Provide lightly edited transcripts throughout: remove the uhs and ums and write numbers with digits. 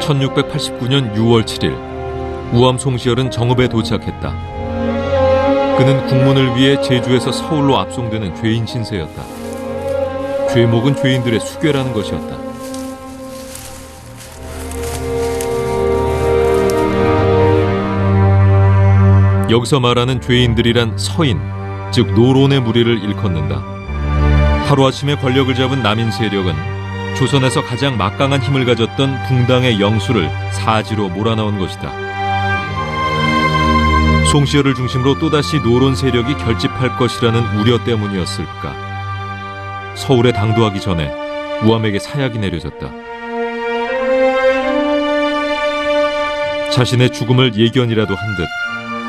1689년 6월 7일 우암 송시열은 정읍에 도착했다. 그는 국문을 위해 제주에서 서울로 압송되는 죄인 신세였다. 죄목은 죄인들의 수괴라는 것이었다. 여기서 말하는 죄인들이란 서인, 즉 노론의 무리를 일컫는다. 하루아침에 권력을 잡은 남인 세력은 조선에서 가장 막강한 힘을 가졌던 붕당의 영수를 사지로 몰아넣은 것이다. 송시열을 중심으로 또다시 노론 세력이 결집할 것이라는 우려 때문이었을까. 서울에 당도하기 전에 우암에게 사약이 내려졌다. 자신의 죽음을 예견이라도 한 듯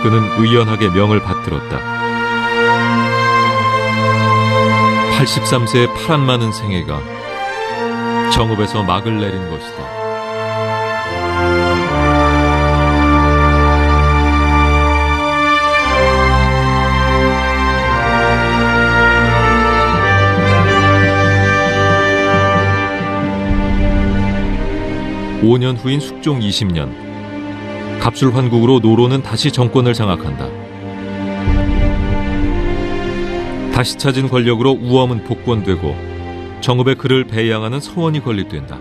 그는 의연하게 명을 받들었다. 83세의 파란 많은 생애가 정읍에서 막을 내린 것이다. (5년) 후인 숙종 20년, 갑술환국으로 노론은 다시 정권을 장악한다. 다시 찾은 권력으로 우암은 복권되고 정읍에 그를 배양하는 서원이 건립된다.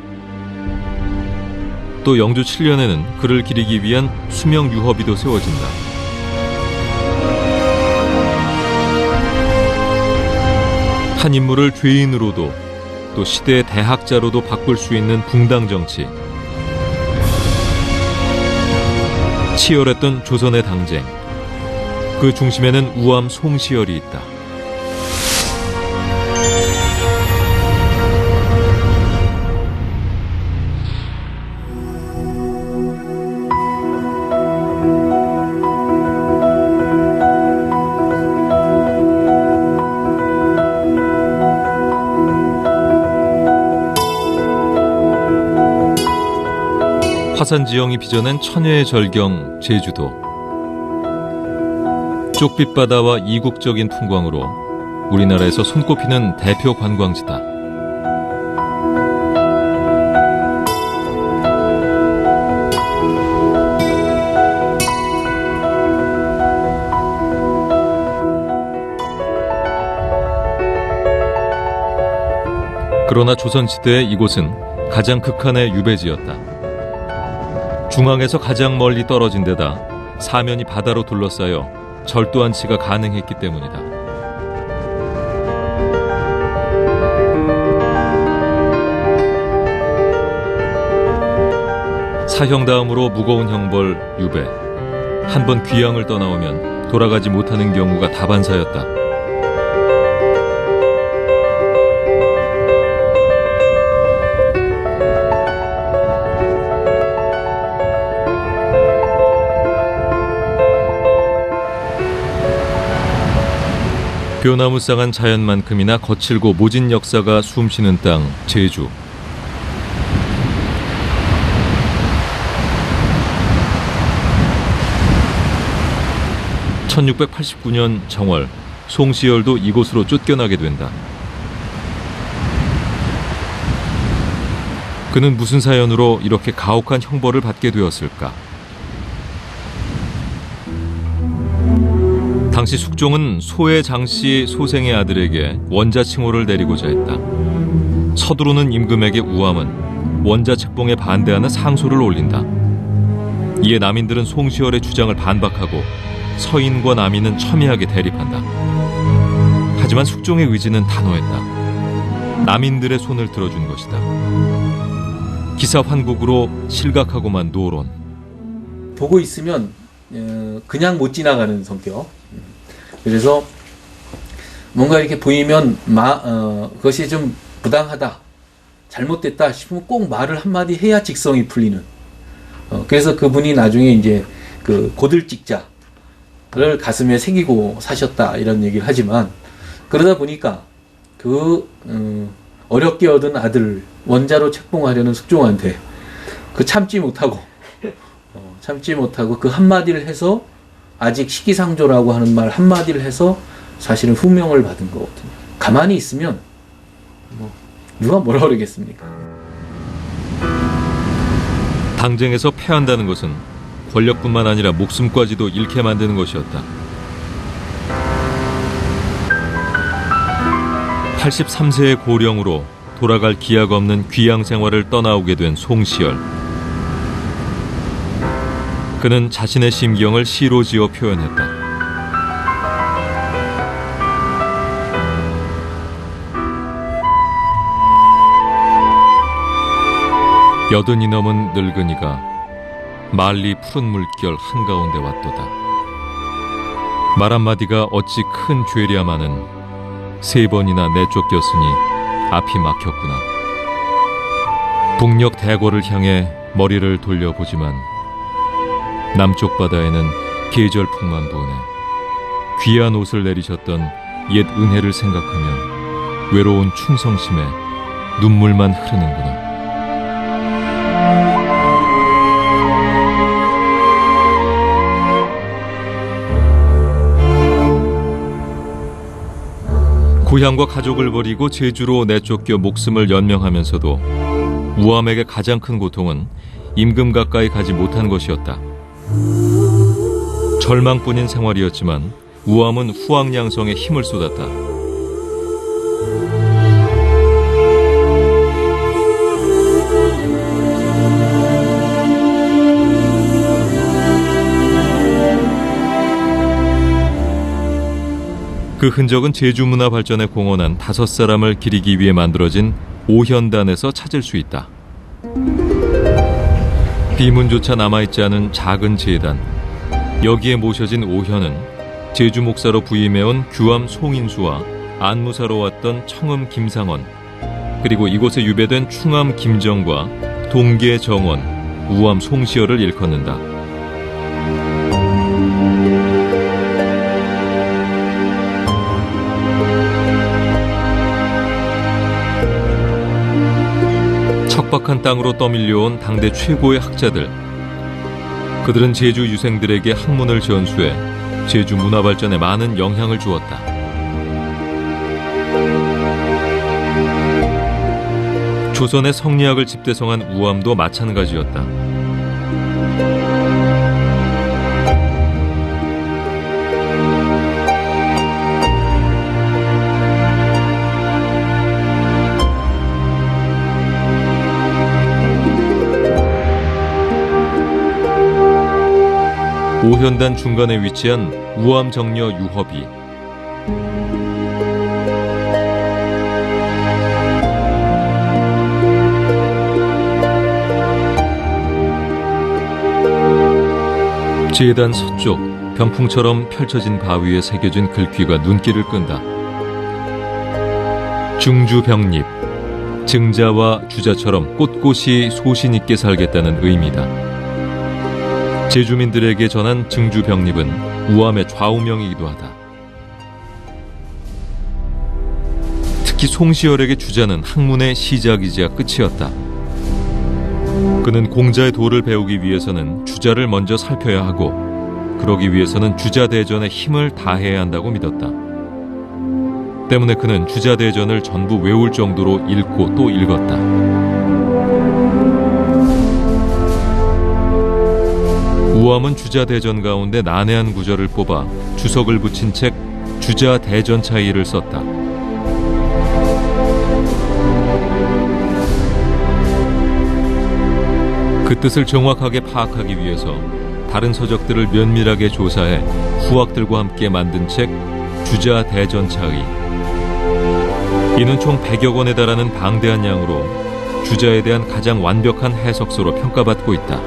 또 영주 7년에는 그를 기리기 위한 수명유허비도 세워진다. 한 인물을 죄인으로도 또 시대의 대학자로도 바꿀 수 있는 붕당 정치. 치열했던 조선의 당쟁. 그 중심에는 우암 송시열이 있다. 화산지형이 빚어낸 천혜의 절경 제주도. 쪽빛 바다와 이국적인 풍광으로 우리나라에서 손꼽히는 대표 관광지다. 그러나 조선시대의 이곳은 가장 극한의 유배지였다. 중앙에서 가장 멀리 떨어진 데다 사면이 바다로 둘러싸여 절도 안치가 가능했기 때문이다. 사형 다음으로 무거운 형벌 유배. 한 번 귀양을 떠나오면 돌아가지 못하는 경우가 다반사였다. 벼나무쌍한 자연만큼이나 거칠고 모진 역사가 숨쉬는 땅 제주. (1689년) 정월, 송시열도 이곳으로 쫓겨나게 된다. 그는 무슨 사연으로 이렇게 가혹한 형벌을 받게 되었을까? 당시 숙종은 소의 장씨 소생의 아들에게 원자 칭호를 내리고자 했다. 서두르는 임금에게 우암은 원자 책봉에 반대하는 상소를 올린다. 이에 남인들은 송시열의 주장을 반박하고 서인과 남인은 첨예하게 대립한다. 하지만 숙종의 의지는 단호했다. 남인들의 손을 들어준 것이다. 기사 환국으로 실각하고만 노론. 보고 있으면 그냥 못 지나가는 성격. 그래서 뭔가 이렇게 보이면 그것이 좀 부당하다, 잘못됐다 싶으면 꼭 말을 한마디 해야 직성이 풀리는. 그래서 그분이 나중에 이제 그 고들찍자를 가슴에 새기고 사셨다 이런 얘기를 하지만, 그러다 보니까 그 어렵게 얻은 아들을 원자로 책봉하려는 숙종한테 그 참지 못하고 그 한마디를 해서, 아직 시기상조라고 하는 말 한마디를 해서 사실은 후명을 받은 거거든요. 가만히 있으면 누가 뭐라 그러겠습니까? 당쟁에서 패한다는 것은 권력뿐만 아니라 목숨까지도 잃게 만드는 것이었다. 83세의 고령으로 돌아갈 기약 없는 귀양 생활을 떠나오게 된 송시열. 그는 자신의 심경을 시로 지어 표현했다. 여든이 넘은 늙은이가 말리 푸른 물결 한가운데 왔도다. 말 한마디가 어찌 큰 죄랴마는 3번이나 내쫓겼으니 앞이 막혔구나. 북녘 대궐을 향해 머리를 돌려보지만 남쪽 바다에는 계절풍만 부네. 귀한 옷을 내리셨던 옛 은혜를 생각하면 외로운 충성심에 눈물만 흐르는구나. 고향과 가족을 버리고 제주로 내쫓겨 목숨을 연명하면서도 우암에게 가장 큰 고통은 임금 가까이 가지 못한 것이었다. 절망뿐인 생활이었지만 우암은 후황양성에 힘을 쏟았다. 그 흔적은 제주 문화 발전에 공헌한 5사람을 기리기 위해 만들어진 오현단에서 찾을 수 있다. 비문조차 남아있지 않은 작은 제단. 여기에 모셔진 오현은 제주 목사로 부임해온 규암 송인수와 안무사로 왔던 청음 김상원, 그리고 이곳에 유배된 충암 김정과 동계 정원, 우암 송시열을 일컫는다. 척박한 땅으로 떠밀려온 당대 최고의 학자들. 그들은 제주 유생들에게 학문을 전수해 제주 문화 발전에 많은 영향을 주었다. 조선의 성리학을 집대성한 우암도 마찬가지였다. 오현단 중간에 위치한 우암정려 유허비. 제단 서쪽 병풍처럼 펼쳐진 바위에 새겨진 글귀가 눈길을 끈다. 중주병립, 증자와 주자처럼 꼿꼿이 소신 있게 살겠다는 의미다. 제주민들에게 전한 증주병립은 우암의 좌우명이기도 하다. 특히 송시열에게 주자는 학문의 시작이자 끝이었다. 그는 공자의 도를 배우기 위해서는 주자를 먼저 살펴야 하고, 그러기 위해서는 주자대전에 힘을 다해야 한다고 믿었다. 때문에 그는 주자대전을 전부 외울 정도로 읽고 또 읽었다. 우암은 주자대전 가운데 난해한 구절을 뽑아 주석을 붙인 책 주자대전차이를 썼다. 그 뜻을 정확하게 파악하기 위해서 다른 서적들을 면밀하게 조사해 후학들과 함께 만든 책 주자대전차의. 이는 총 100여 권에 달하는 방대한 양으로 주자에 대한 가장 완벽한 해석서로 평가받고 있다.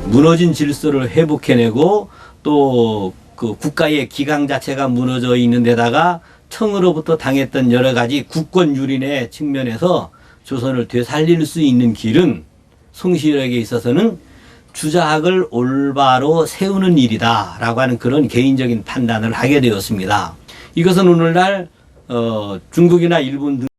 무너진 질서를 회복해내고 또 그 국가의 기강 자체가 무너져 있는 데다가 청으로부터 당했던 여러 가지 국권 유린의 측면에서 조선을 되살릴 수 있는 길은 송시열에게 있어서는 주자학을 올바로 세우는 일이다라고 하는 그런 개인적인 판단을 하게 되었습니다. 이것은 오늘날 중국이나 일본 등